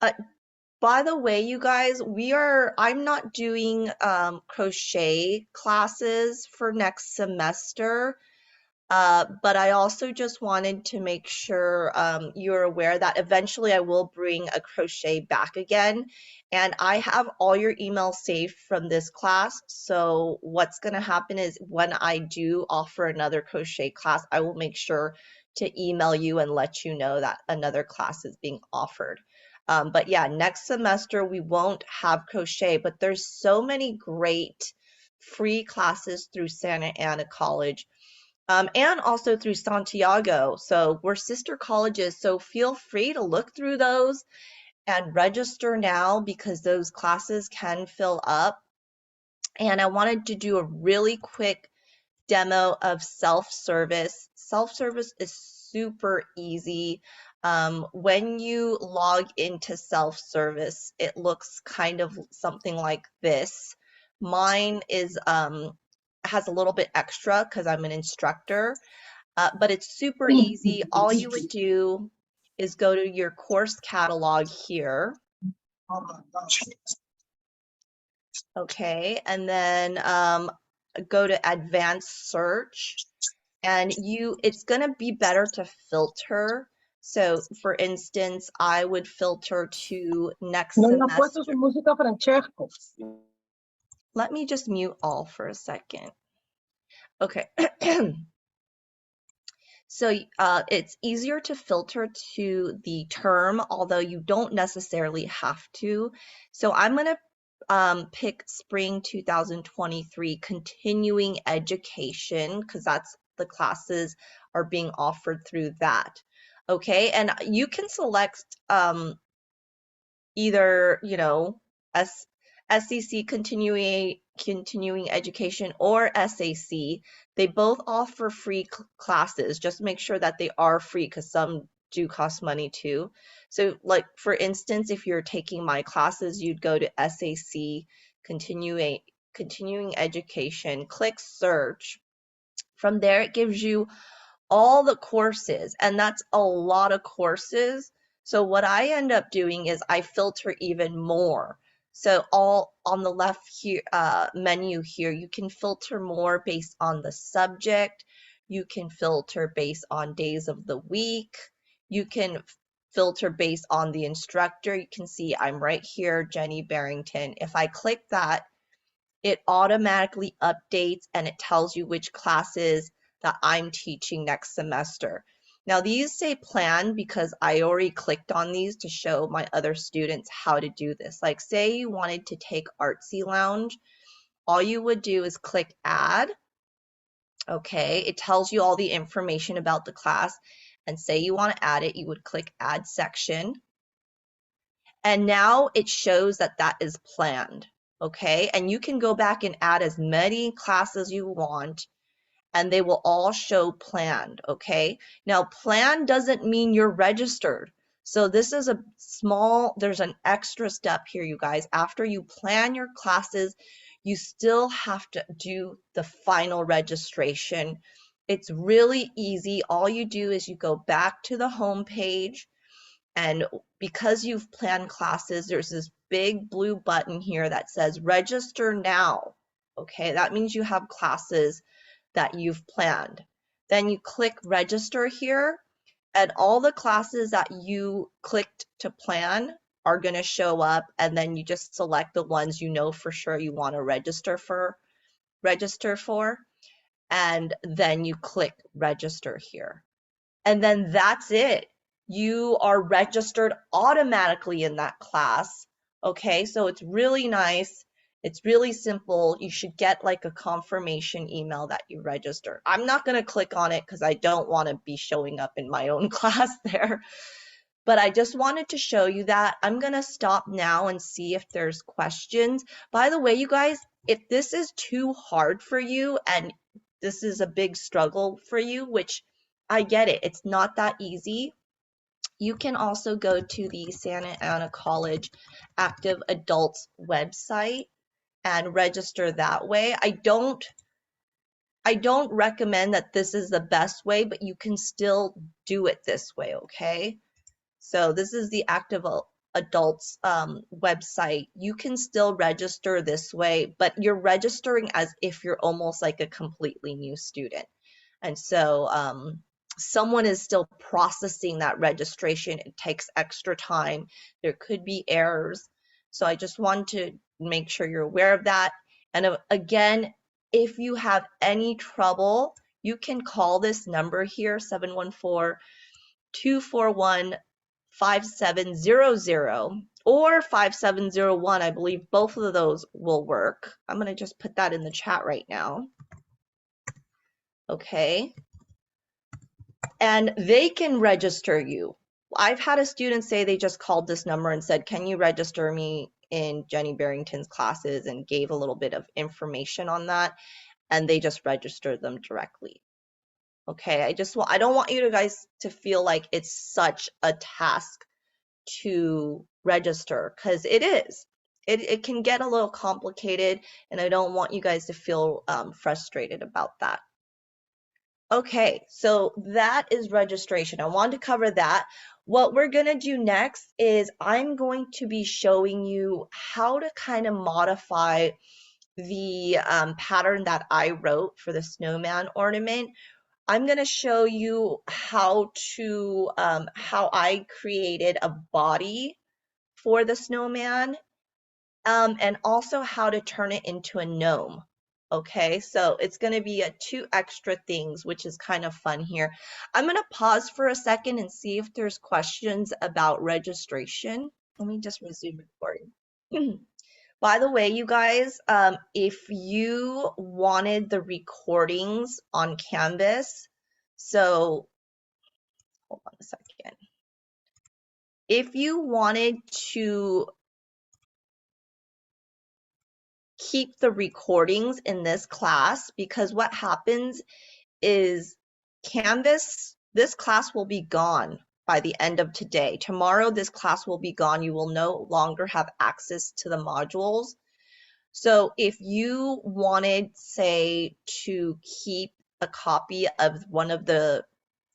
Uh, by the way, you guys, I'm not doing crochet classes for next semester. But I also just wanted to make sure you're aware that eventually I will bring a crochet back again. And I have all your emails saved from this class. So what's going to happen is when I do offer another crochet class, I will make sure to email you and let you know that another class is being offered. But yeah, next semester we won't have crochet, but there's so many great free classes through Santa Ana College and also through Santiago. So we're sister colleges, so feel free to look through those and register now because those classes can fill up. And I wanted to do a really quick demo of self-service. Self-service is super easy. When you log into self-service, it looks kind of something like this. Mine is has a little bit extra because I'm an instructor. But it's super easy. All you would do is go to your course catalog here, okay, and then go to advanced search, and it's gonna be better to filter. So for instance, I would filter to next No le han puesto su semester. música a Francesco. Let me just mute all for a second. Okay. So it's easier to filter to the term, although you don't necessarily have to. So I'm going to pick spring 2023 continuing education because that's the classes are being offered through that. Okay, and you can select either, SEC continuing education or SAC. They both offer free classes. Just make sure that they are free because some do cost money too. So like for instance, if you're taking my classes, you'd go to SAC continuing education, click search. From there, it gives you all the courses, and that's a lot of courses. So what I end up doing is I filter even more. So all on the left here menu here, you can filter more based on the subject. You can filter based on days of the week. You can filter based on the instructor. You can see I'm right here, Jenny Barrington. If I click that, it automatically updates and it tells you which classes that I'm teaching next semester. Now these say plan because I already clicked on these to show my other students how to do this. Like say you wanted to take Artsy Lounge, all you would do is click add. Okay, it tells you all the information about the class, and say you want to add it, you would click add section. And now it shows that that is planned. Okay, and you can go back and add as many classes you want and they will all show planned. Okay, now planned doesn't mean you're registered. So this is there's an extra step here, you guys. After you plan your classes, you still have to do the final registration. It's really easy. All you do is you go back to the home page, and because you've planned classes, there's this big blue button here that says register now. Okay, that means you have classes that you've planned. Then you click register here, and all the classes that you clicked to plan are going to show up, and then you just select the ones you know for sure you want to register for, and then you click register here. And then that's it. You are registered automatically in that class. Okay, so it's really nice. It's really simple. You should get like a confirmation email that you registered. I'm not going to click on it because I don't want to be showing up in my own class there. But I just wanted to show you that. I'm going to stop now and see if there's questions. By the way, you guys, if this is too hard for you and this is a big struggle for you, which I get it, it's not that easy. You can also go to the Santa Ana College Active Adults website and register that way. I don't recommend that this is the best way, but you can still do it this way, okay? So this is the Active adults website, you can still register this way, but you're registering as if you're almost like a completely new student. And so someone is still processing that registration. It takes extra time. There could be errors. So I just want to make sure you're aware of that. And again, if you have any trouble, you can call this number here, 714-241-5700 or 5701. I believe both of those will work. I'm going to just put that in the chat right now. Okay. And they can register you. I've had a student say they just called this number and said, can you register me in Jenny Barrington's classes, and gave a little bit of information on that, and they just registered them directly. Okay, I don't want you guys to feel like it's such a task to register, because it is. It can get a little complicated, and I don't want you guys to feel frustrated about that. Okay, so that is registration. I wanted to cover that. What we're going to do next is I'm going to be showing you how to kind of modify the pattern that I wrote for the snowman ornament. I'm going to show you how I created a body for the snowman, and also how to turn it into a gnome. Okay, so it's going to be two extra things, which is kind of fun here. I'm going to pause for a second and see if there's questions about registration. Let me just resume recording. By the way, you guys, if you wanted the recordings on Canvas, so hold on a second. If you wanted to keep the recordings in this class, because what happens is Canvas, this class will be gone by the end of today. Tomorrow, this class will be gone. You will no longer have access to the modules. So if you wanted, say, to keep a copy of one of the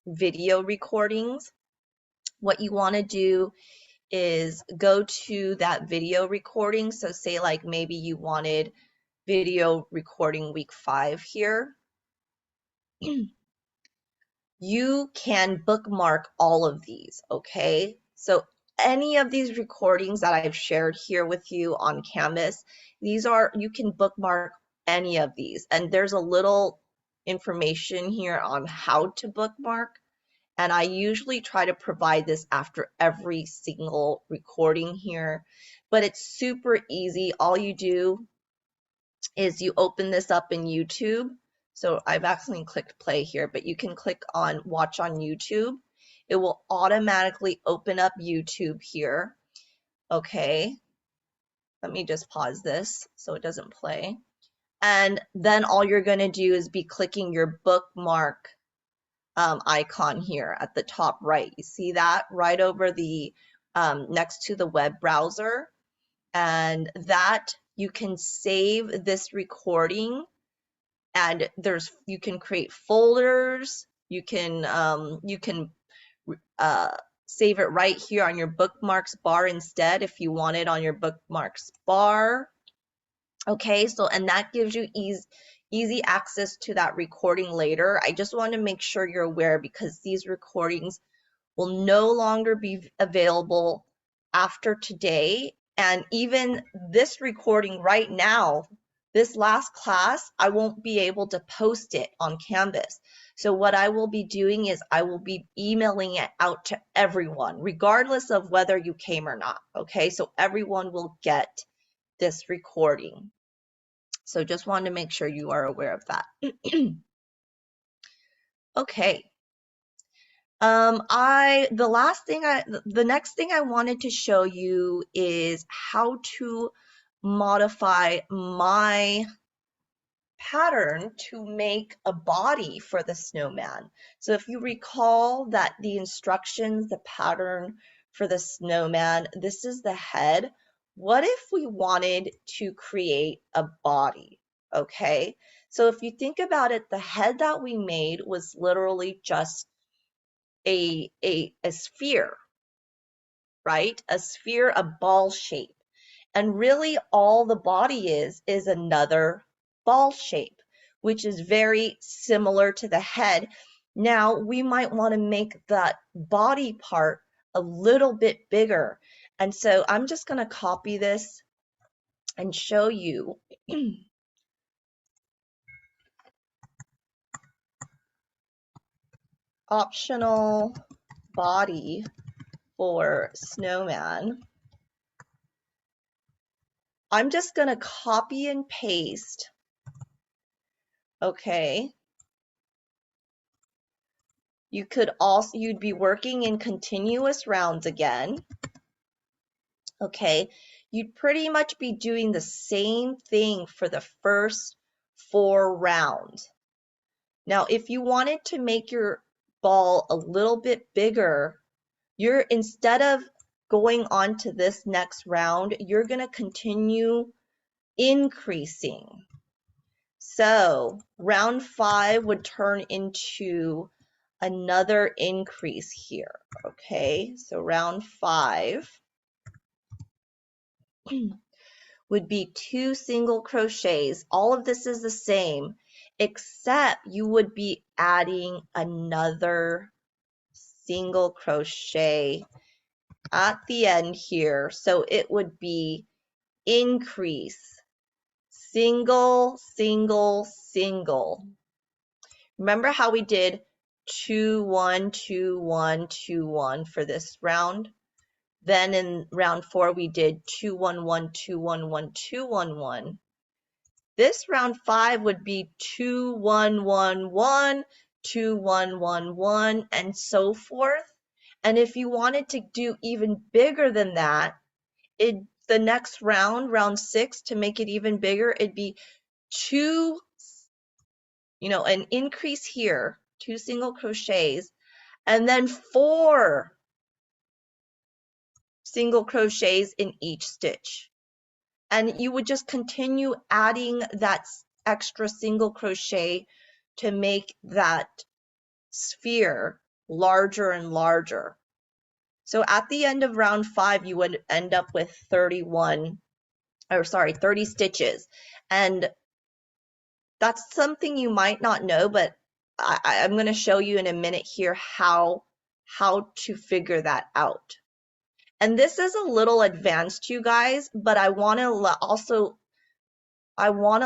video recordings, what you want to do is go to that video recording. So say like maybe you wanted video recording week 5 here. You can bookmark all of these, okay? So any of these recordings that I've shared here with you on Canvas, you can bookmark any of these. And there's a little information here on how to bookmark. And I usually try to provide this after every single recording here, but it's super easy. All you do is you open this up in YouTube. So I've accidentally clicked play here, but you can click on watch on YouTube. It will automatically open up YouTube here. Okay, let me just pause this so it doesn't play. And then all you're going to do is be clicking your bookmark icon here at the top right. You see that right over the next to the web browser, and that you can save this recording, and you can create folders. You can save it right here on your bookmarks bar instead if you want it on your bookmarks bar. Okay, so and that gives you easy access to that recording later. I just want to make sure you're aware, because these recordings will no longer be available after today. And even this recording right now, this last class, I won't be able to post it on Canvas. So what I will be doing is I will be emailing it out to everyone, regardless of whether you came or not. Okay, so everyone will get this recording. So just wanted to make sure you are aware of that. Okay. The next thing I wanted to show you is how to modify my pattern to make a body for the snowman. So if you recall that the instructions, the pattern for the snowman, this is the head. What if we wanted to create a body? Okay, so if you think about it, the head that we made was literally just a sphere. right? A sphere, a ball shape. And really all the body is another ball shape, which is very similar to the head. Now we might want to make that body part a little bit bigger. And so I'm just going to copy this and show you. Optional body for snowman. I'm just going to copy and paste. Okay. You could also, you'd be working in continuous rounds again. Okay. You'd pretty much be doing the same thing for the first 4 rounds. Now, if you wanted to make your ball a little bit bigger, you're, instead of going on to this next round, you're going to continue increasing. So round 5 would turn into another increase here. Okay, so round 5 would be 2 single crochets. All of this is the same, except you would be adding another single crochet at the end here. So it would be increase, single, single, single. Remember how we did 2 1 2 1 2 1 for this round? Then in round 4 we did 2 1 1 2 1 1 2 1 1. This round 5 would be 2 1 1 1 2 1 1 1 and so forth. And if you wanted to do even bigger than that, the next round, round 6, to make it even bigger, it'd be 2, an increase here, 2 single crochets, and then 4 single crochets in each stitch. And you would just continue adding that extra single crochet to make that sphere larger and larger. So at the end of round 5, you would end up with 30 stitches. And that's something you might not know, but I'm going to show you in a minute here how to figure that out. And this is a little advanced, you guys, but I want to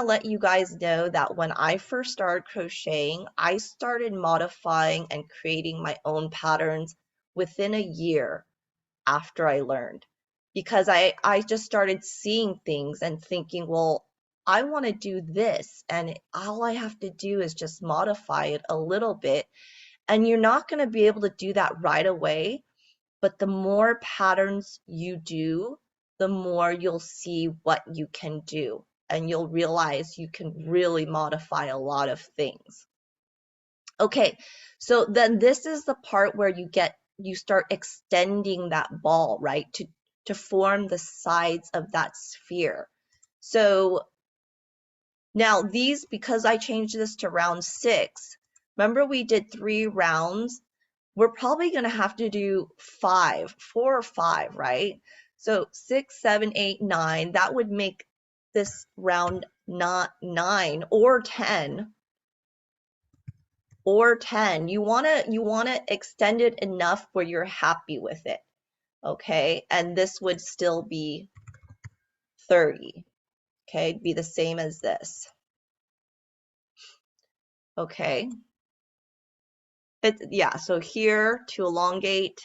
let you guys know that when I first started crocheting, I started modifying and creating my own patterns within a year after I learned, because I just started seeing things and thinking, well, I want to do this, and all I have to do is just modify it a little bit. And you're not going to be able to do that right away, but the more patterns you do, the more you'll see what you can do, and you'll realize you can really modify a lot of things. Okay, so then this is the part where you start extending that ball, right, to form the sides of that sphere. So now these, because I changed this to round 6, remember we did 3 rounds? We're probably going to have to do 4 or 5, right? So 6, 7, 8, 9, that would make this round not 9 or 10. Or 10. You want to extend it enough where you're happy with it. Okay? And this would still be 30. Okay? It'd be the same as this. Okay? Yeah, so here to elongate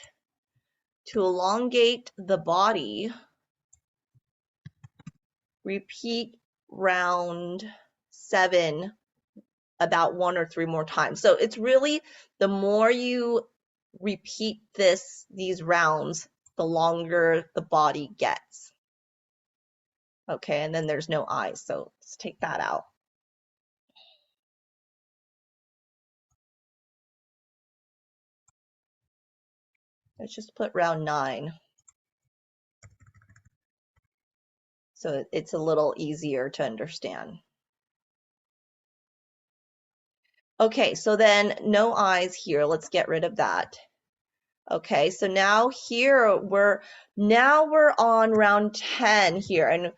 the body, repeat round 7 about 1 or 3 more times. So it's really, the more you repeat these rounds, the longer the body gets. Okay, and then there's no eyes, so let's take that out. Let's just put round 9. So it's a little easier to understand. Okay, so then no eyes here. Let's get rid of that. Okay, so now here we're on round 10 here, and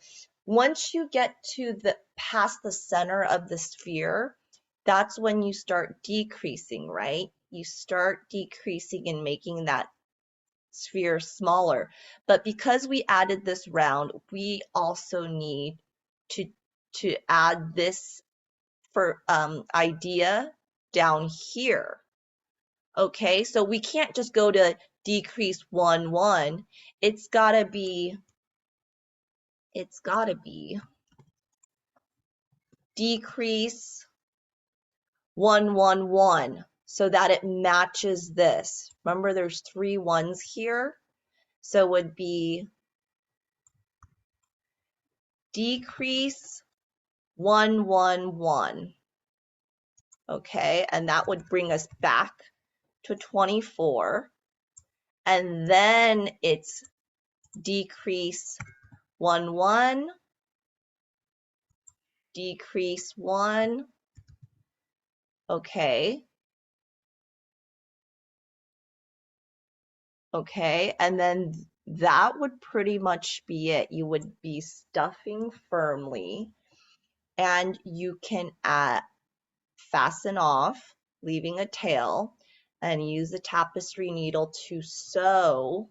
once you get to the past the center of the sphere, that's when you start decreasing, right? You start decreasing and making that sphere smaller. But because we added this round, we also need to add this for idea down here. Okay, so we can't just go to decrease 1, 1. It's gotta be decrease 1, 1, 1 so that it matches this. Remember there's 3 1s here, so it would be decrease 1, 1, 1. Okay, and that would bring us back to 24. And then it's decrease 1, 1, decrease 1. Okay. Okay, and then that would pretty much be it. You would be stuffing firmly, and you can fasten off, leaving a tail, and use the tapestry needle to sew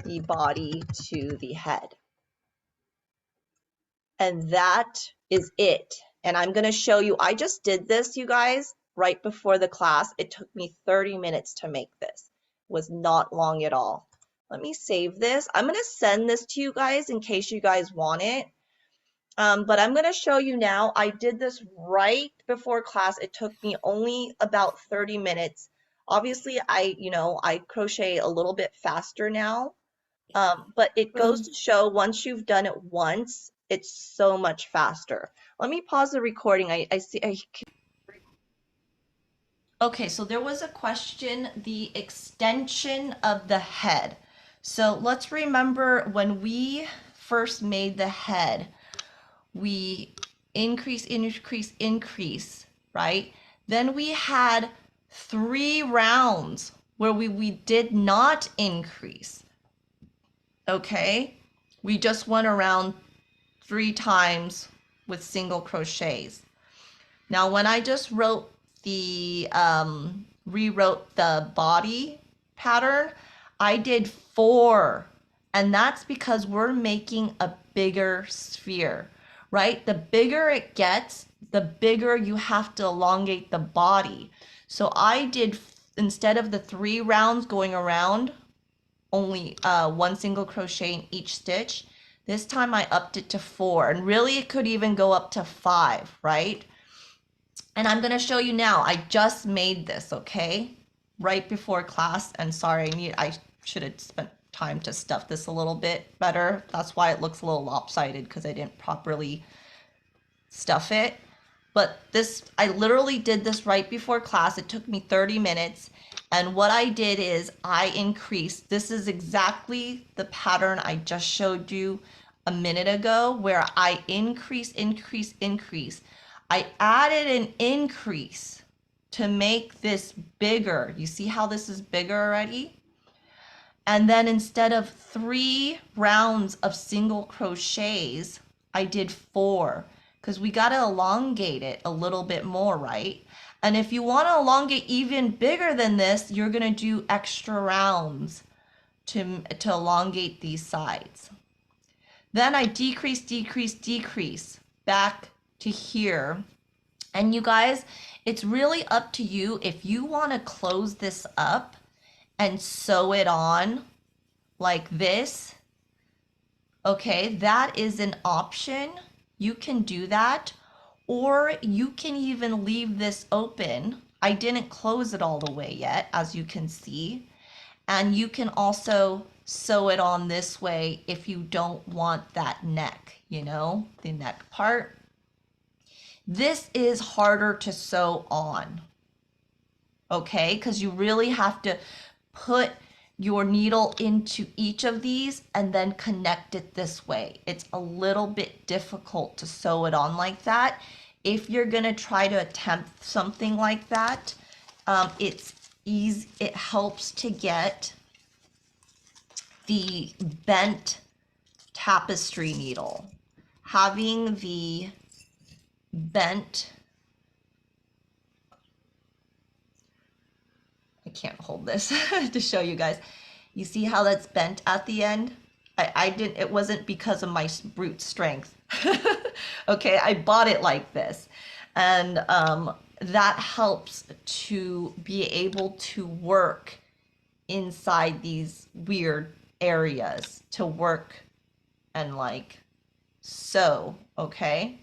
the body to the head. And that is it. And I'm going to show you, I just did this, you guys, right before the class. It took me 30 minutes to make this. It was not long at all. Let me save this. I'm going to send this to you guys in case you guys want it. But I'm going to show you now. I did this right before class. It took me only about 30 minutes. Obviously, I crochet a little bit faster now. But it goes to show once you've done it once, it's so much faster. Let me pause the recording. I see. Okay, so there was a question, the extension of the head. So let's remember when we first made the head, we increase, increase, increase, right? Then we had 3 rounds where we did not increase. Okay, we just went around 3 times with single crochets. Now when I just rewrote the body pattern, I did 4, and that's because we're making a bigger sphere, right? The bigger it gets, the bigger you have to elongate the body. So I did, instead of the 3 rounds going around, only 1 single crochet in each stitch. This time I upped it to 4, and really it could even go up to 5, right? And I'm going to show you now. I just made this, okay? Right before class, and sorry, I should have spent time to stuff this a little bit better. That's why it looks a little lopsided, because I didn't properly stuff it. But this, I literally did this right before class. It took me 30 minutes. And what I did is I increased. This is exactly the pattern I just showed you a minute ago, where I increase, increase, increase. I added an increase to make this bigger. You see how this is bigger already? And then instead of 3 rounds of single crochets, I did 4, because we got to elongate it a little bit more, right? And if you want to elongate even bigger than this, you're going to do extra rounds to elongate these sides. Then I decrease, decrease, decrease back to here. And you guys, it's really up to you if you want to close this up and sew it on like this. Okay, that is an option. You can do that, or you can even leave this open. I didn't close it all the way yet, as you can see. And you can also sew it on this way if you don't want that neck, you know, the neck part. This is harder to sew on, okay, because you really have to put your needle into each of these and then connect it this way. It's a little bit difficult to sew it on like that. if you're gonna try to attempt something like that, it's easy. It helps to get the bent tapestry needle. Having the bent, I can't hold this to show you guys. You see how that's bent at the end? I didn't, it wasn't because of my brute strength. Okay, I bought it like this. And that helps to be able to work inside these weird areas, to work and like sew, okay?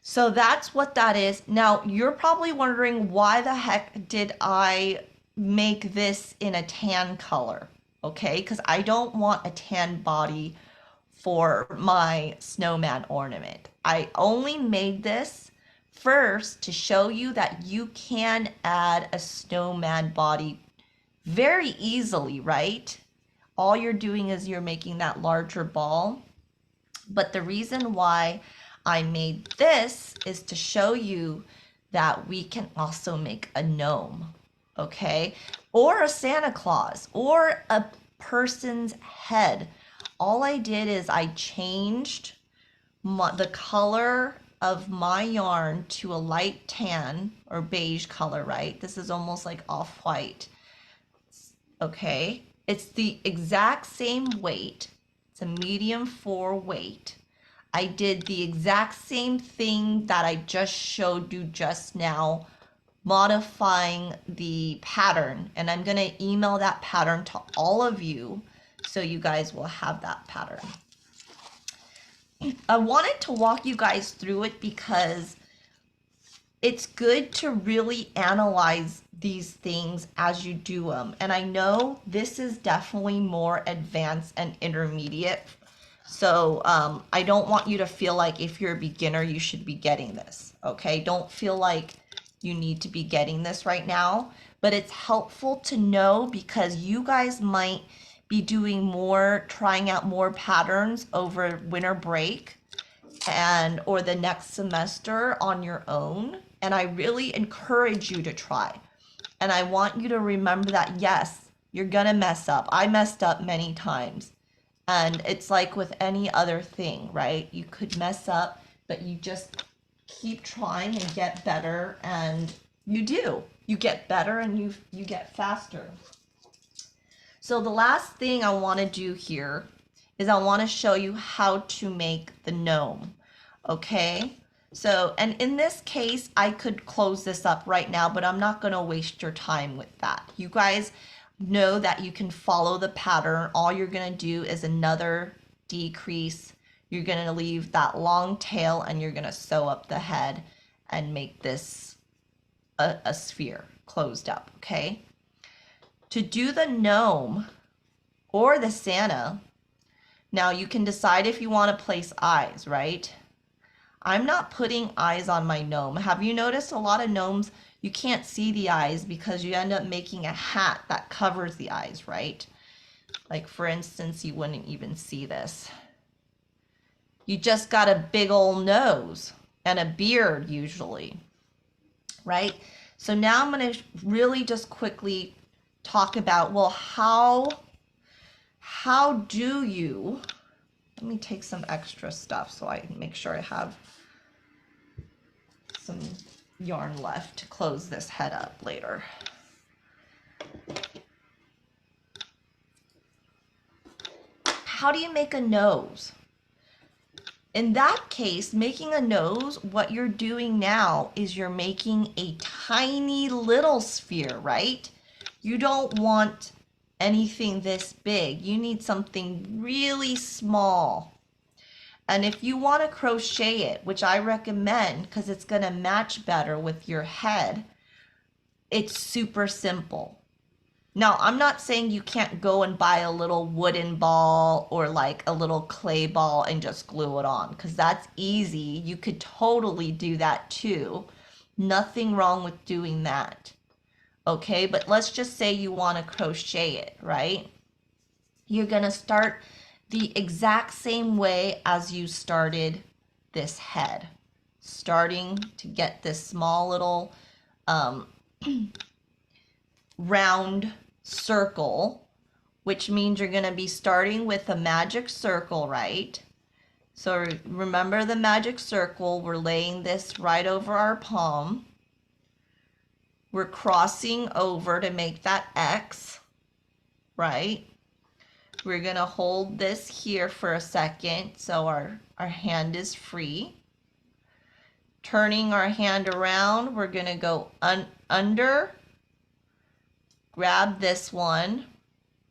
So that's what that is. Now, you're probably wondering, why the heck did I make this in a tan color? Okay, because I don't want a tan body for my snowman ornament. I only made this first to show you that you can add a snowman body very easily, right? All you're doing is you're making that larger ball. But the reason why I made this is to show you that we can also make a gnome, okay? Or a Santa Claus, or a person's head. All I did is I changed the color of my yarn to a light tan or beige color, right? This is almost like off-white, okay? It's the exact same weight. It's a medium 4 weight. I did the exact same thing that I just showed you just now, modifying the pattern. And I'm going to email that pattern to all of you so you guys will have that pattern. I wanted to walk you guys through it because it's good to really analyze these things as you do them. And I know this is definitely more advanced and intermediate. So I don't want you to feel like if you're a beginner, you should be getting this, okay? Don't feel like you need to be getting this right now, but it's helpful to know because you guys might be doing more, trying out more patterns over winter break and or the next semester on your own. And I really encourage you to try. And I want you to remember that, yes, you're gonna mess up. I messed up many times. And it's like with any other thing, right? You could mess up, but you just keep trying and get better, and you do. You get better and you get faster. So the last thing I want to do here is I want to show you how to make the gnome, okay? So, and in this case, I could close this up right now, but I'm not going to waste your time with that. You guys know that you can follow the pattern. All you're going to do is another decrease. You're going to leave that long tail and you're going to sew up the head and make this a sphere closed up, okay? To do the gnome or the Santa, now you can decide if you want to place eyes, right? I'm not putting eyes on my gnome. Have you noticed a lot of gnomes, you can't see the eyes because you end up making a hat that covers the eyes, right? Like for instance, you wouldn't even see this. You just got a big old nose and a beard usually, right? So now I'm going to really just quickly talk about, well, how do you, let me take some extra stuff so I can make sure I have some yarn left to close this head up later. How do you make a nose? In that case, making a nose, what you're doing now is you're making a tiny little sphere, right? You don't want anything this big. You need something really small. And if you want to crochet it, which I recommend because it's going to match better with your head, it's super simple. Now, I'm not saying you can't go and buy a little wooden ball or like a little clay ball and just glue it on, because that's easy. You could totally do that too. Nothing wrong with doing that. Okay, but let's just say you want to crochet it, right? You're going to start the exact same way as you started this head. starting to get this small little round circle, which means you're going to be starting with a magic circle, right? So remember the magic circle, we're laying this right over our palm. We're crossing over to make that X, right? We're going to hold this here for a second so our hand is free. Turning our hand around, we're going to go under, grab this one,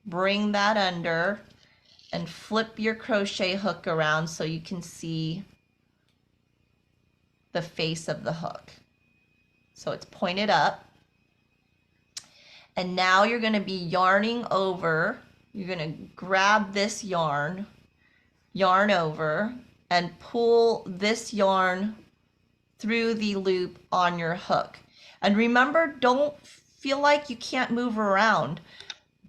bring that under, and flip your crochet hook around so you can see the face of the hook. So it's pointed up. And now you're going to be yarning over. You're going to grab this yarn over, and pull this yarn through the loop on your hook. And remember, don't feel like you can't move around.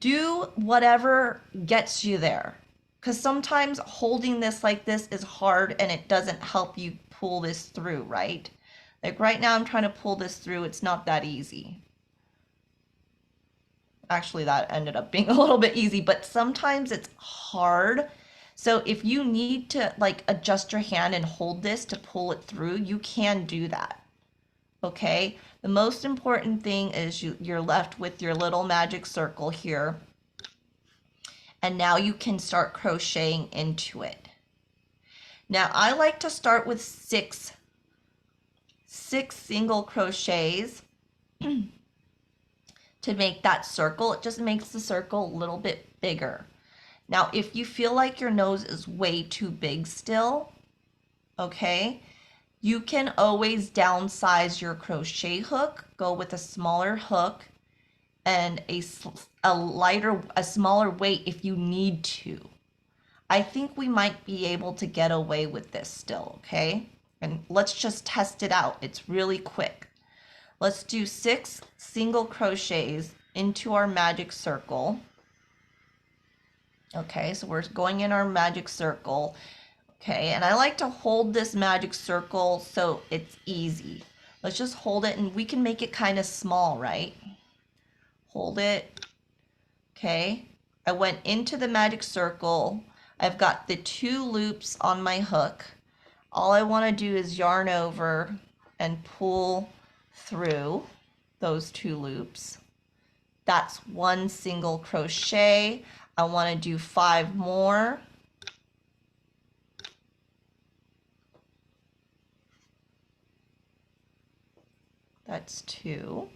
Do whatever gets you there. Because sometimes holding this like this is hard and it doesn't help you pull this through, right? Like right now I'm trying to pull this through. It's not that easy. Actually, that ended up being a little bit easy, but sometimes it's hard. So if you need to like adjust your hand and hold this to pull it through, you can do that. Okay? The most important thing is you're left with your little magic circle here. And now you can start crocheting into it. Now I like to start with six single crochets to make that circle. It just makes the circle a little bit bigger. Now, if you feel like your nose is way too big still, okay, you can always downsize your crochet hook, go with a smaller hook and a smaller weight if you need to. I think we might be able to get away with this still, okay? And let's just test it out. It's really quick. Let's do 6 single crochets into our magic circle. Okay, so we're going in our magic circle. Okay, and I like to hold this magic circle so it's easy. Let's just hold it, and we can make it kind of small, right? Hold it. Okay, I went into the magic circle. I've got the 2 loops on my hook. All I want to do is yarn over and pull through those 2 loops. That's 1 single crochet. I want to do 5 more. That's 2.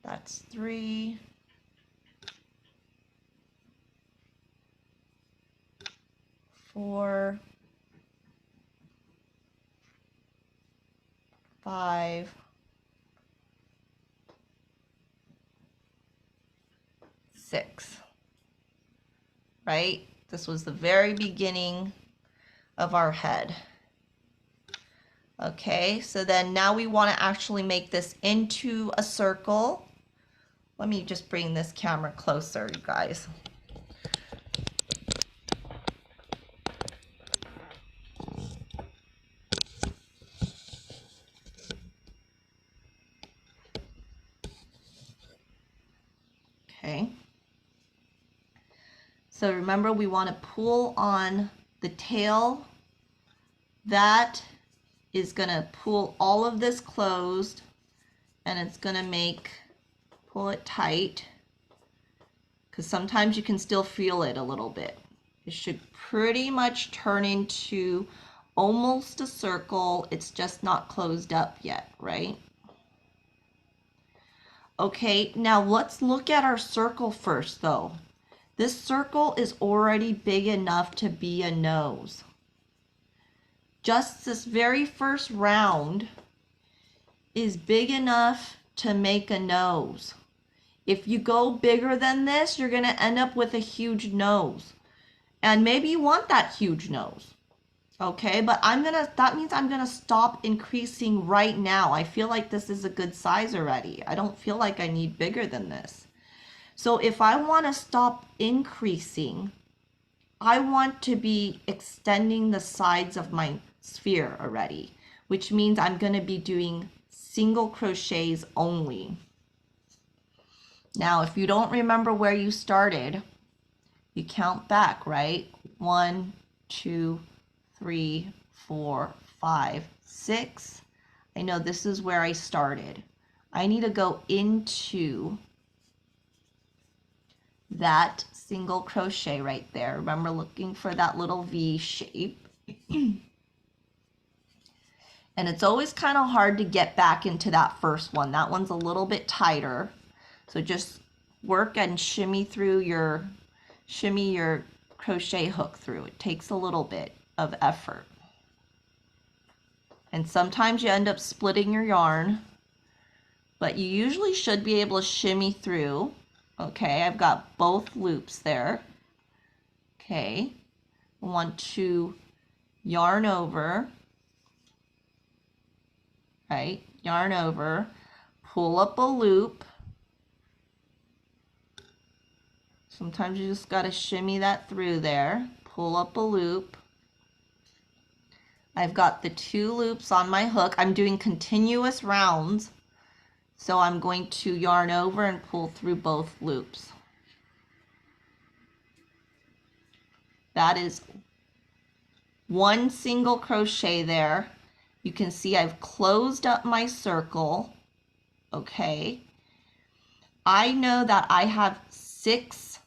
That's 3. 4. 5. 6. Right? This was the very beginning of our head. Okay, so then now we want to actually make this into a circle. Let me just bring this camera closer, you guys. Okay. So remember, we want to pull on the tail. That is going to pull all of this closed, and it's going to pull it tight, because sometimes you can still feel it a little bit. It should pretty much turn into almost a circle. It's just not closed up yet, right? Okay, now let's look at our circle first though. This circle is already big enough to be a nose. Just this very first round is big enough to make a nose. If you go bigger than this, you're going to end up with a huge nose. And maybe you want that huge nose. Okay, but that means I'm going to stop increasing right now. I feel like this is a good size already. I don't feel like I need bigger than this. So if I want to stop increasing, I want to be extending the sides of my sphere already, which means I'm going to be doing single crochets only. Now, if you don't remember where you started, you count back, right? 1, 2, 3, 4, 5, 6. I know this is where I started. I need to go into that single crochet right there. Remember, looking for that little V shape. And it's always kind of hard to get back into that first one. That one's a little bit tighter. So just work and shimmy your crochet hook through. It takes a little bit of effort. And sometimes you end up splitting your yarn, but you usually should be able to shimmy through. Okay, I've got both loops there. Okay, I want to yarn over, right? Yarn over, pull up a loop. Sometimes you just got to shimmy that through there, pull up a loop. I've got the 2 loops on my hook. I'm doing continuous rounds, so I'm going to yarn over and pull through both loops. That is 1 single crochet there. You can see I've closed up my circle. Okay. I know that I have 6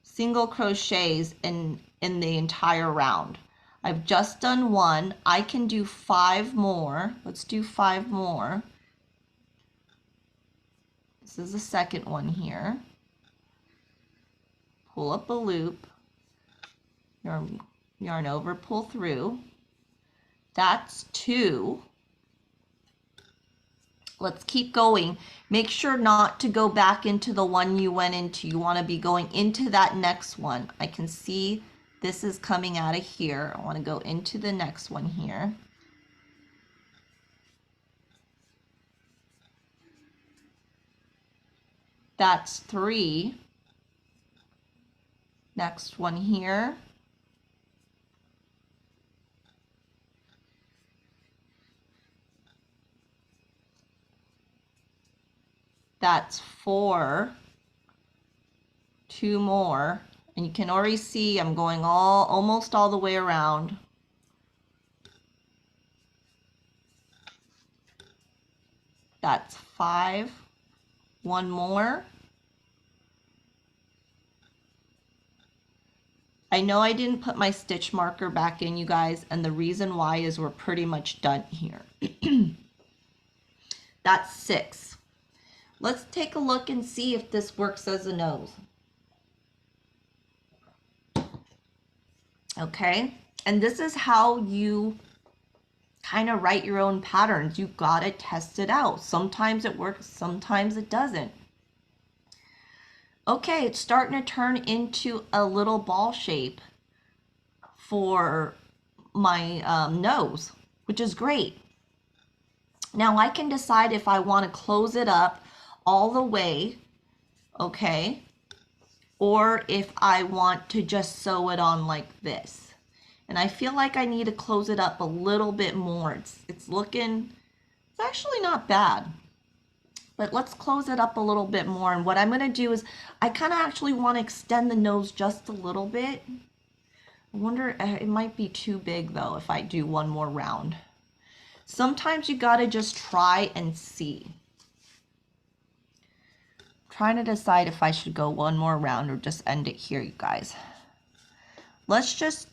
single crochets in the entire round. I've just done 1. I can do 5 more. Let's do 5 more. This is the second one here. Pull up a loop, yarn over, pull through. That's 2. Let's keep going. Make sure not to go back into the one you went into. You want to be going into that next one. I can see this is coming out of here. I want to go into the next one here. That's 3. Next one here. That's 4. 2 more. And you can already see I'm going almost all the way around. That's 5. 1 more. I know I didn't put my stitch marker back in, you guys, and the reason why is we're pretty much done here. That's 6. Let's take a look and see if this works as a nose. Okay, and this is how you kind of write your own patterns. You gotta test it out. Sometimes it works, sometimes it doesn't. Okay, it's starting to turn into a little ball shape for my nose, which is great. Now I can decide if I want to close it up all the way, okay, or if I want to just sew it on like this. And I feel like I need to close it up a little bit more. It's actually not bad. But let's close it up a little bit more. And what I'm going to do is I kind of actually want to extend the nose just a little bit. I wonder, it might be too big though if I do one more round. Sometimes you got to just try and see. Trying to decide if I should go one more round or just end it here, you guys. Let's just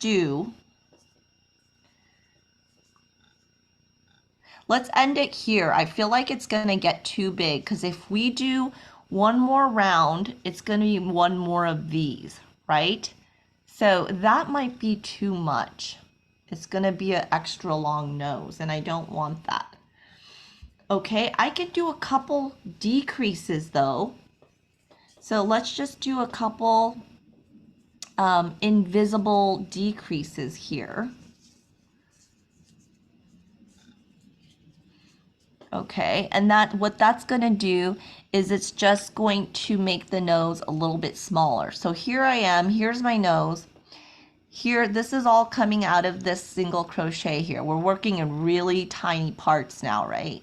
let's end it here. I feel like it's going to get too big because if we do one more round, it's going to be one more of these, right? So that might be too much. It's going to be an extra long nose and I don't want that. Okay, I can do a couple decreases though. So let's just do a couple invisible decreases here. Okay, and what that's going to do is it's just going to make the nose a little bit smaller. So here I am, here's my nose. here, this is all coming out of this single crochet here. We're working in really tiny parts now, right?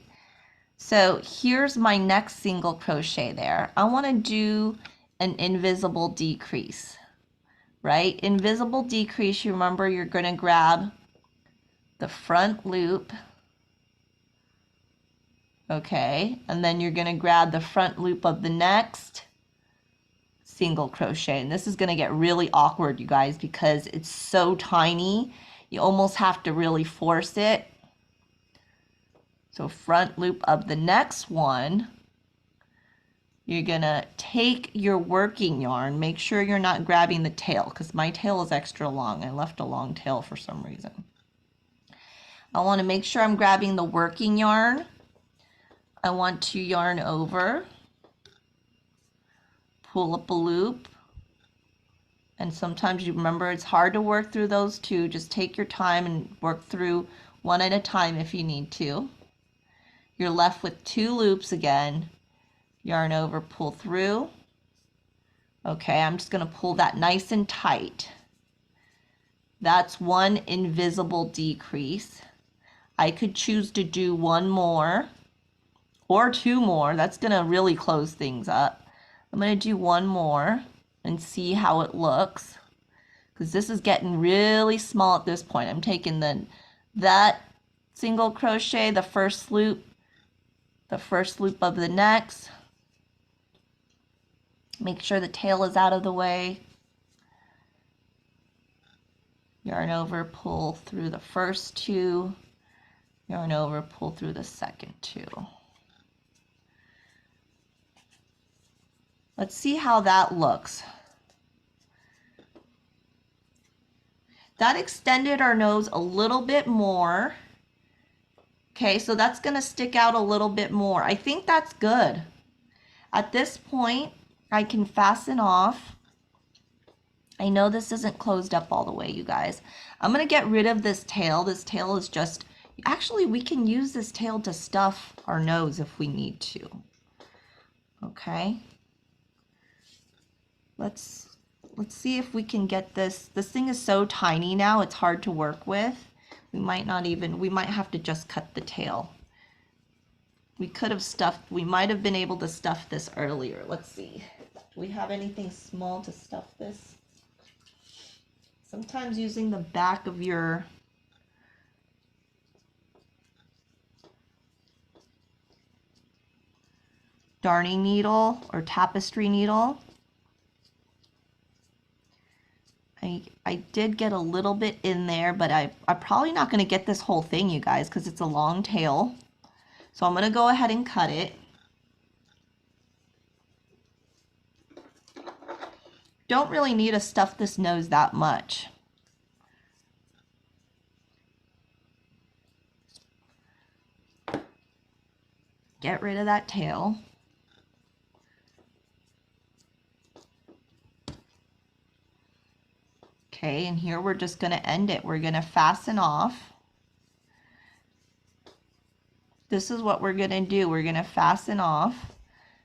So here's my next single crochet there. I want to do an invisible decrease, right? Invisible decrease, you remember you're going to grab the front loop, okay, and then you're going to grab the front loop of the next single crochet. And this is going to get really awkward, you guys, because it's so tiny. You almost have to really force it. So front loop of the next one, you're gonna take your working yarn, make sure you're not grabbing the tail, because my tail is extra long. I left a long tail for some reason. I want to make sure I'm grabbing the working yarn. I want to yarn over, pull up a loop, and sometimes you remember it's hard to work through those two. Just take your time and work through one at a time if you need to. You're left with 2 loops again. Yarn over, pull through. Okay, I'm just going to pull that nice and tight. That's one invisible decrease. I could choose to do 1 more or 2 more. That's going to really close things up. I'm going to do 1 more and see how it looks, because this is getting really small at this point. I'm taking that single crochet, the first loop of the next. Make sure the tail is out of the way. Yarn over, pull through the first 2. Yarn over, pull through the second 2. Let's see how that looks. That extended our nose a little bit more. Okay, so that's going to stick out a little bit more. I think that's good. At this point, I can fasten off. I know this isn't closed up all the way, you guys. I'm going to get rid of this tail. This tail is just, actually, we can use this tail to stuff our nose if we need to. Okay. Let's see if we can get this. This thing is so tiny now, it's hard to work with. We might have to just cut the tail. We might have been able to stuff this earlier. Let's see. Do we have anything small to stuff this? Sometimes using the back of your darning needle or tapestry needle. I did get a little bit in there, but I'm probably not going to get this whole thing, you guys, because it's a long tail. So I'm going to go ahead and cut it. Don't really need to stuff this nose that much. Get rid of that tail. Okay, and here we're just going to end it. We're going to fasten off. This is what we're going to do. We're going to fasten off.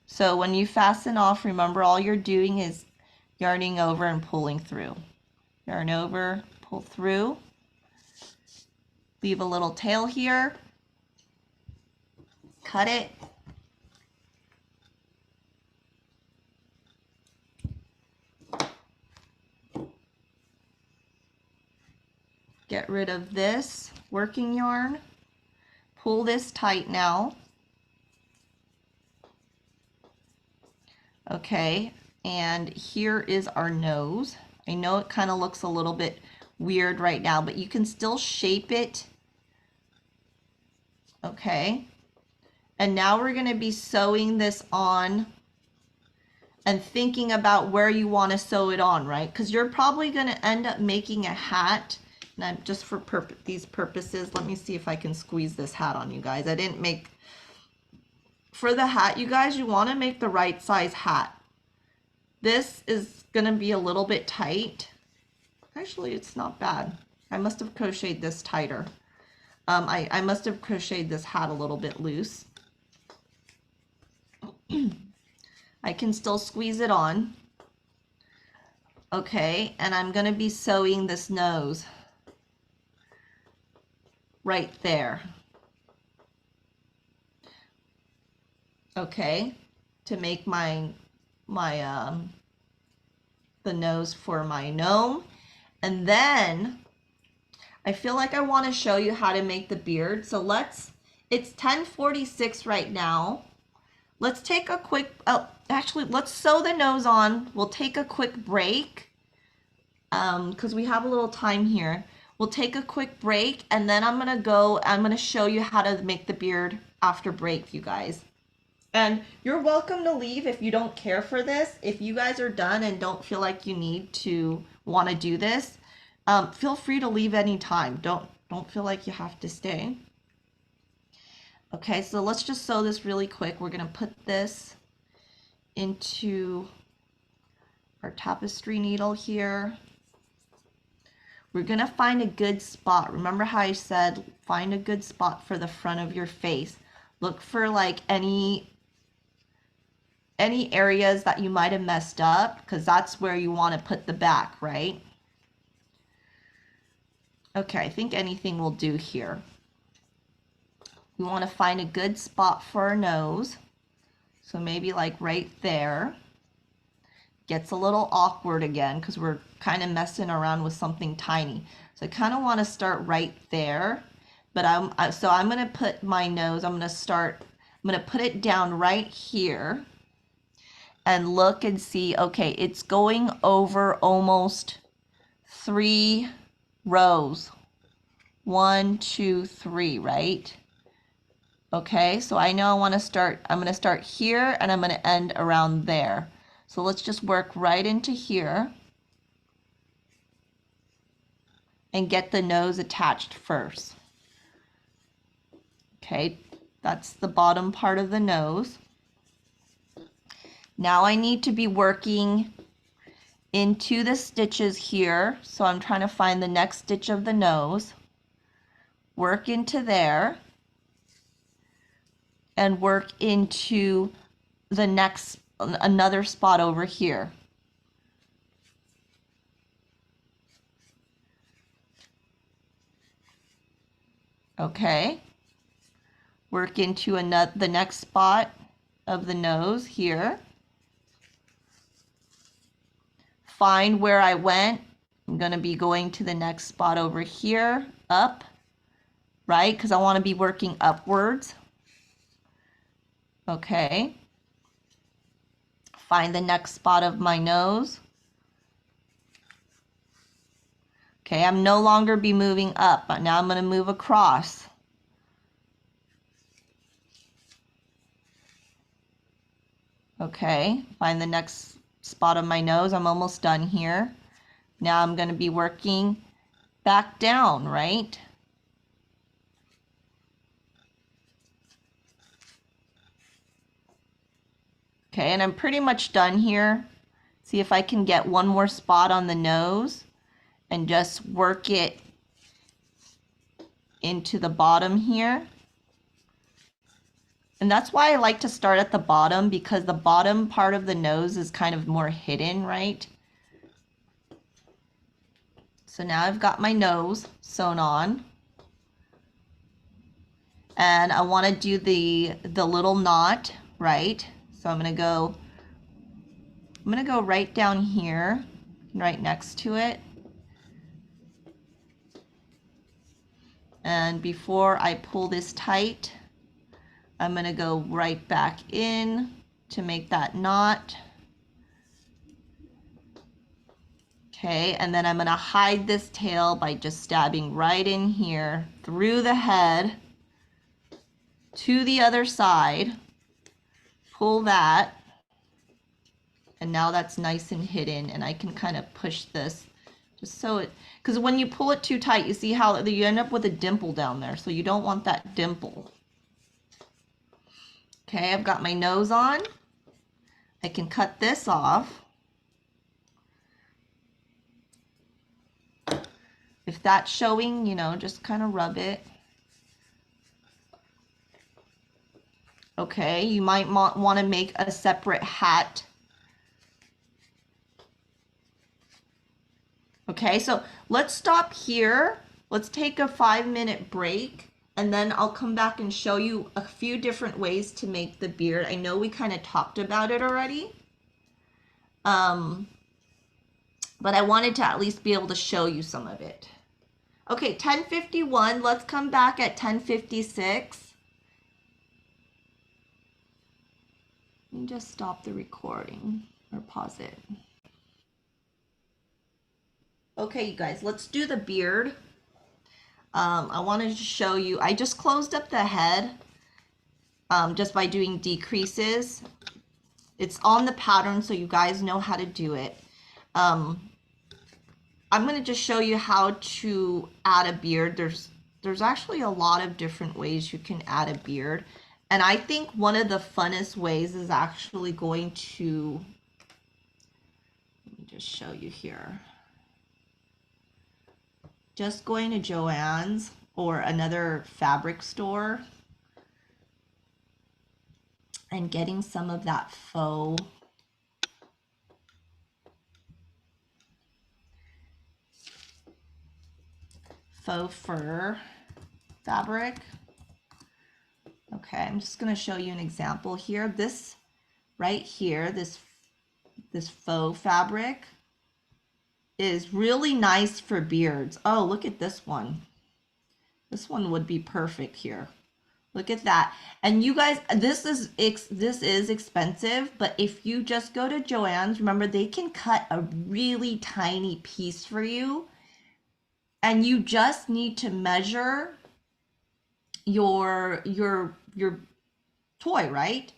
So when you fasten off, remember all you're doing is yarning over and pulling through. Yarn over, pull through. Leave a little tail here. Cut it. Get rid of this working yarn. Pull this tight now. Okay, and here is our nose. I know it kind of looks a little bit weird right now, but you can still shape it. Okay, and now we're going to be sewing this on and thinking about where you want to sew it on, right? Because you're probably going to end up making a hat. And just for these purposes, let me see if I can squeeze this hat on, you guys. I didn't make, for the hat, you guys, you want to make the right size hat. This is going to be a little bit tight. Actually, it's not bad. I must have crocheted this tighter. I must have crocheted this hat a little bit loose. I can still squeeze it on. Okay, and I'm going to be sewing this nose right there. Okay, to make the nose for my gnome. And then I feel like I want to show you how to make the beard. So it's 10:46 right now. Let's take a quick, actually, let's sew the nose on. We'll take a quick break because we have a little time here. We'll take a quick break and then I'm going to show you how to make the beard after break, you guys. And you're welcome to leave if you don't care for this. If you guys are done and don't feel like you want to do this, feel free to leave anytime. Don't feel like you have to stay. Okay, so let's just sew this really quick. We're going to put this into our tapestry needle here. We're going to find a good spot. Remember how I said find a good spot for the front of your face. Look for like any areas that you might have messed up, because that's where you want to put the back, right? Okay, I think anything will do here. We want to find a good spot for our nose. So maybe like right there. Gets a little awkward again because we're kind of messing around with something tiny. So I kind of want to start right there. But I'm going to put my nose, I'm going to put it down right here. And look and see, okay, it's going over almost 3 rows. 1, 2, 3, right? Okay, so I know I'm going to start here and I'm going to end around there. So let's just work right into here and get the nose attached first. Okay, that's the bottom part of the nose. Now I need to be working into the stitches here. So I'm trying to find the next stitch of the nose, work into there, and work into another spot over here. Okay, work into the next spot of the nose here. Find where I went. I'm going to be going to the next spot over here, up, right? Because I want to be working upwards. Okay. Find the next spot of my nose. Okay, I'm no longer be moving up, but now I'm going to move across. Okay, find the next spot of my nose. I'm almost done here. Now I'm going to be working back down, right? Okay, and I'm pretty much done here. See if I can get one more spot on the nose and just work it into the bottom here. And that's why I like to start at the bottom, because the bottom part of the nose is kind of more hidden, right? So now I've got my nose sewn on. And I want to do the little knot, right? So I'm going to go right down here, right next to it. And before I pull this tight, I'm going to go right back in to make that knot. Okay, and then I'm going to hide this tail by just stabbing right in here through the head to the other side. Pull that, and now that's nice and hidden, and I can kind of push this just so it, because when you pull it too tight, you see how you end up with a dimple down there, so you don't want that dimple. Okay, I've got my nose on. I can cut this off. If that's showing, you know, just kind of rub it. Okay, you might want to make a separate hat Okay, so let's stop here. Let's take a 5-minute break, and then I'll come back and show you a few different ways to make the beard. I know we kind of talked about it already, but I wanted to at least be able to show you some of it. Okay, 10:51, let's come back at 10:56. Let me just stop the recording or pause it. Okay, you guys, let's do the beard. I wanted to show you, I just closed up the head just by doing decreases. It's on the pattern, so you guys know how to do it. I'm going to just show you how to add a beard. There's actually a lot of different ways you can add a beard. And I think one of the funnest ways is actually going to, let me just show you here. Just going to Joann's or another fabric store and getting some of that faux fur fabric. Okay, I'm just going to show you an example here. This right here, this faux fabric is really nice for beards. Oh, look at this one. This one would be perfect here. Look at that. And you guys, this is expensive, but if you just go to Joann's, remember they can cut a really tiny piece for you. And you just need to measure your toy, right?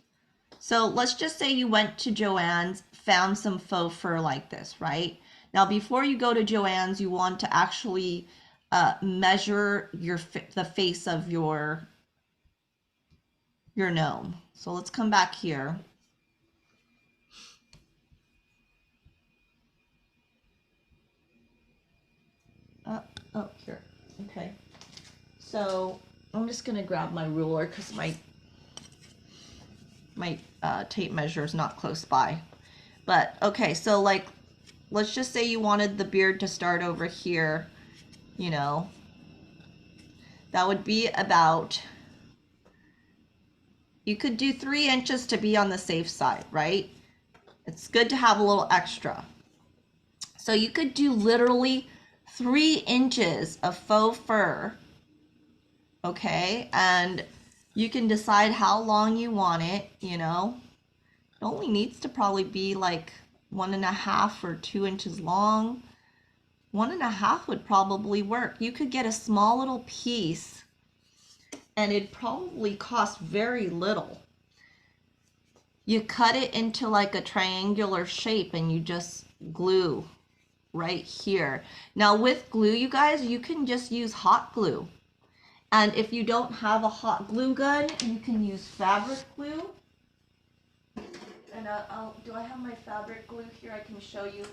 So let's just say you went to Joann's, found some faux fur like this, right? Now, before you go to Joann's, you want to actually measure the face of your gnome. So let's come back here. Oh, here. Okay. So I'm just gonna grab my ruler because my tape measure is not close by. But okay, so like, let's just say you wanted the beard to start over here, you know, that would be about, you could do 3 inches to be on the safe side, right? It's good to have a little extra. So you could do literally 3 inches of faux fur, okay? And you can decide how long you want it, you know. It only needs to probably be like 1.5 or 2 inches long. 1.5 would probably work. You could get a small little piece and it'd probably cost very little. You cut it into like a triangular shape and you just glue right here. Now with glue, you guys, you can just use hot glue. And if you don't have a hot glue gun, you can use fabric glue. And do I have my fabric glue here? I can show you.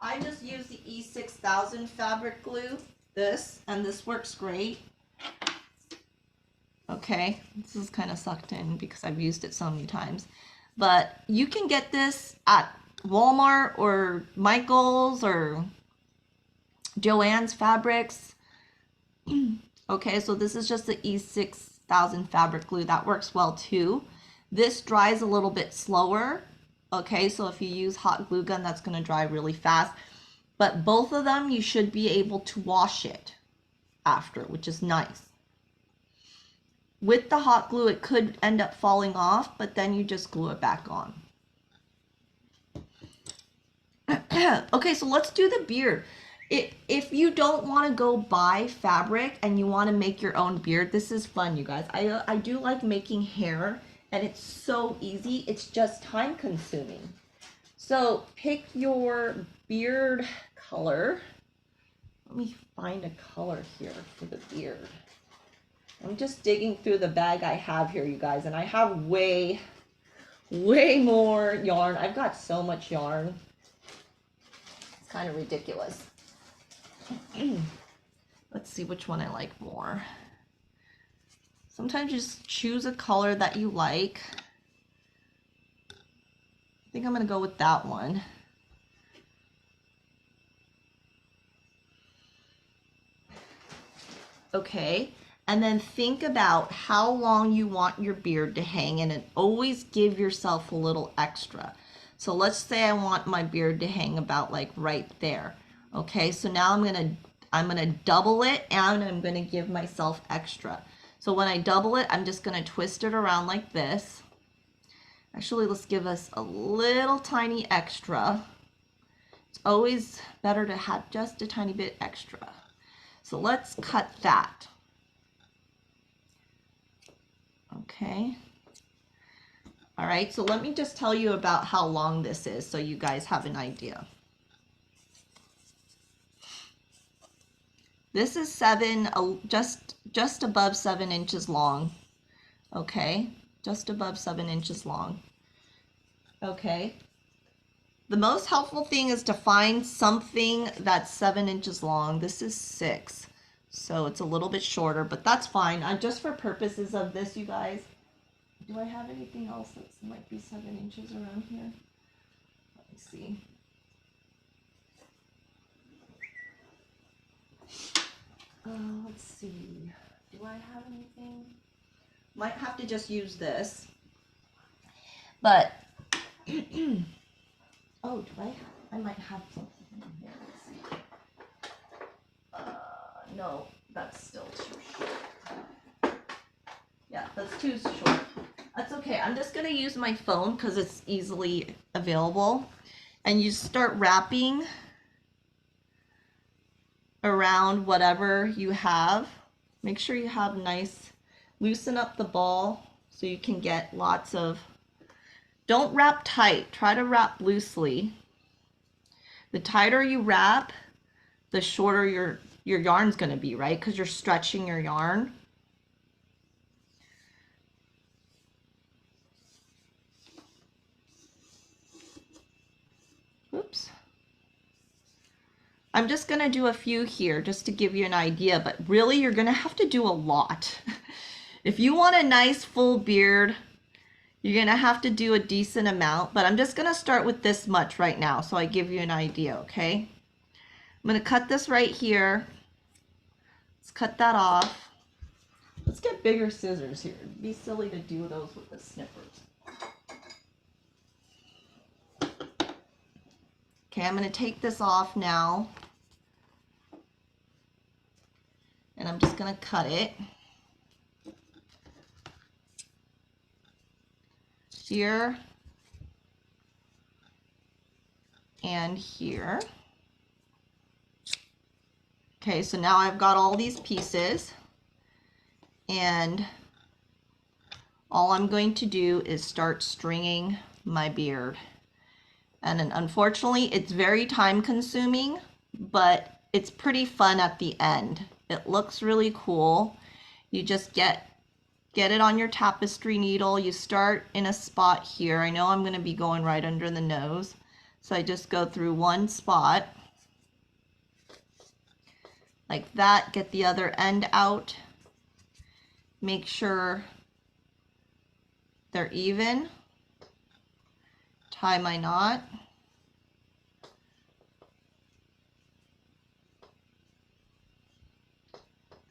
I just use the E6000 fabric glue, and this works great. Okay, this is kind of sucked in because I've used it so many times. But you can get this at Walmart or Michael's or Joann's Fabrics. Okay, so this is just the E6000 fabric glue. That works well too. This dries a little bit slower. Okay, so if you use hot glue gun, that's going to dry really fast. But both of them, you should be able to wash it after, which is nice. With the hot glue, it could end up falling off, but then you just glue it back on. Okay, so let's do the beard. If you don't want to go buy fabric and you want to make your own beard, this is fun, you guys. I do like making hair, and it's so easy. It's just time consuming. So pick your beard color. Let me find a color here for the beard. I'm just digging through the bag I have here, you guys, and I have way more yarn. I've got so much yarn. It's kind of ridiculous. Let's see which one I like more. Sometimes just choose a color that you like. I think I'm going to go with that one. okay? And then think about how long you want your beard to hang in, and always give yourself a little extra. So let's say I want my beard to hang about like right there. Okay, so now I'm gonna double it, and I'm gonna give myself extra. So when I double it, I'm just gonna twist it around like this. Actually, let's give us a little tiny extra. It's always better to have just a tiny bit extra. So let's cut that. Okay. All right, so let me just tell you about how long this is so you guys have an idea. This is just above 7 inches long. Okay, just above 7 inches long. Okay. The most helpful thing is to find something that's 7 inches long. This is 6, so it's a little bit shorter, but that's fine. Just for purposes of this, you guys. Do I have anything else that might be 7 inches around here? Let me see. Let's see. Do I have anything? Might have to just use this. But, oh, do I might have something in here. Let's see. No, that's still too short. Yeah, that's too short. That's okay. I'm just going to use my phone because it's easily available. And you start wrapping around whatever you have. Make sure you have nice, loosen up the ball so you can get lots of, don't wrap tight, try to wrap loosely. The tighter you wrap, the shorter your yarn's going to be, right? Because you're stretching your yarn. Oops. I'm just going to do a few here just to give you an idea, but really you're going to have to do a lot. If you want a nice full beard, you're going to have to do a decent amount, but I'm just going to start with this much right now so I give you an idea, okay? I'm going to cut this right here. Let's cut that off. Let's get bigger scissors here. It'd be silly to do those with the snippers. Okay, I'm going to take this off now. And I'm just going to cut it. Here. And here. Okay, so now I've got all these pieces. And all I'm going to do is start stringing my beard. And then unfortunately, it's very time consuming, but it's pretty fun at the end. It looks really cool. You just get it on your tapestry needle. You start in a spot here. I know I'm going to be going right under the nose. So I just go through one spot like that, get the other end out. Make sure they're even. Tie my knot.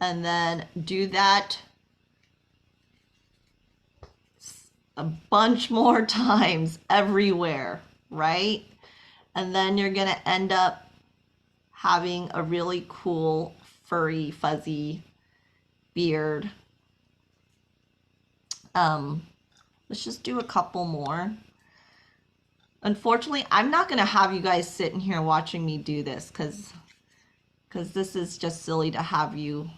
And then do that a bunch more times everywhere, right? And then you're going to end up having a really cool, furry, fuzzy beard. Let's just do a couple more. Unfortunately, I'm not going to have you guys sitting here watching me do this because this is just silly to have you.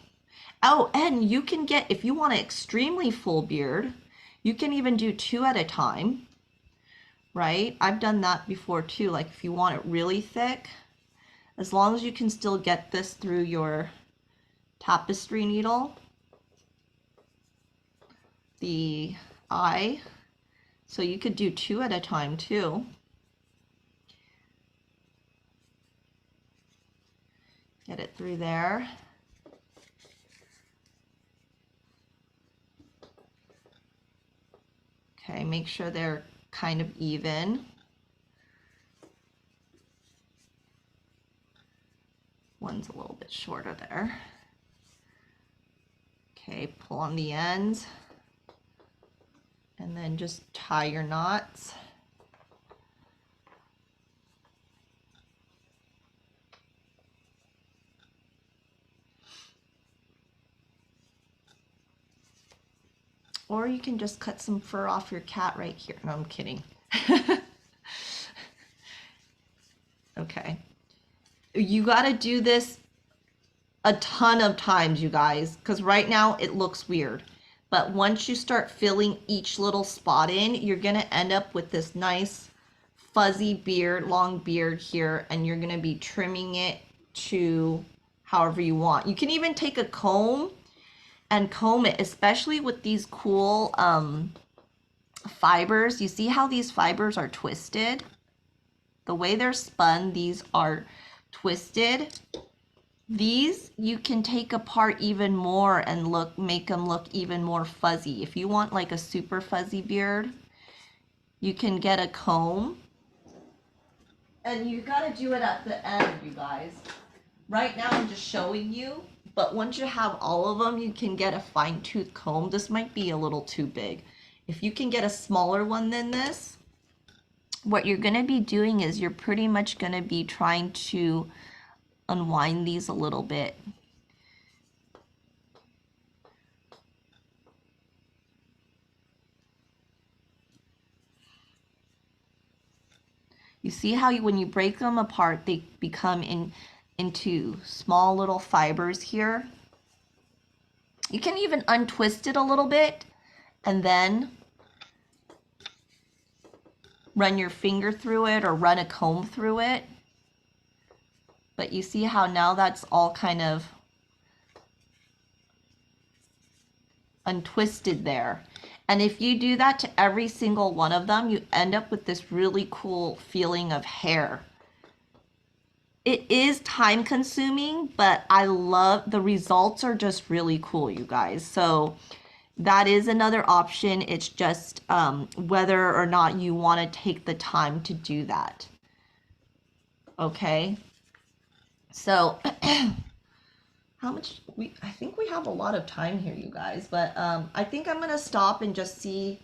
Oh, and you can get, if you want an extremely full beard, you can even do 2 at a time, right? I've done that before too. Like if you want it really thick, as long as you can still get this through your tapestry needle, the eye, so you could do 2 at a time too. Get it through there. Okay, make sure they're kind of even. One's a little bit shorter there. Okay, pull on the ends and then just tie your knots. Or you can just cut some fur off your cat right here. No, I'm kidding. Okay. You got to do this a ton of times, you guys, because right now it looks weird. But once you start filling each little spot in, you're going to end up with this nice fuzzy beard, long beard here, and you're going to be trimming it to however you want. You can even take a comb and comb it, especially with these cool fibers. You see how these fibers are twisted? The way they're spun, these are twisted. These you can take apart even more and make them look even more fuzzy. If you want like a super fuzzy beard, you can get a comb. And you gotta do it at the end, you guys. Right now I'm just showing you, but once you have all of them, you can get a fine-tooth comb. This might be a little too big. If you can get a smaller one than this, what you're gonna be doing is you're pretty much gonna be trying to unwind these a little bit. You see how when you break them apart, they become into small little fibers here. You can even untwist it a little bit and then run your finger through it or run a comb through it. But you see how now that's all kind of untwisted there. And if you do that to every single one of them, you end up with this really cool feeling of hair. It is time consuming, but I love the results are just really cool, you guys. So that is another option. It's just whether or not you want to take the time to do that. Okay. So how much I think we have a lot of time here, you guys, but I think I'm gonna stop and just see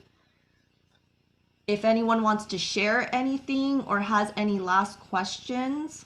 if anyone wants to share anything or has any last questions.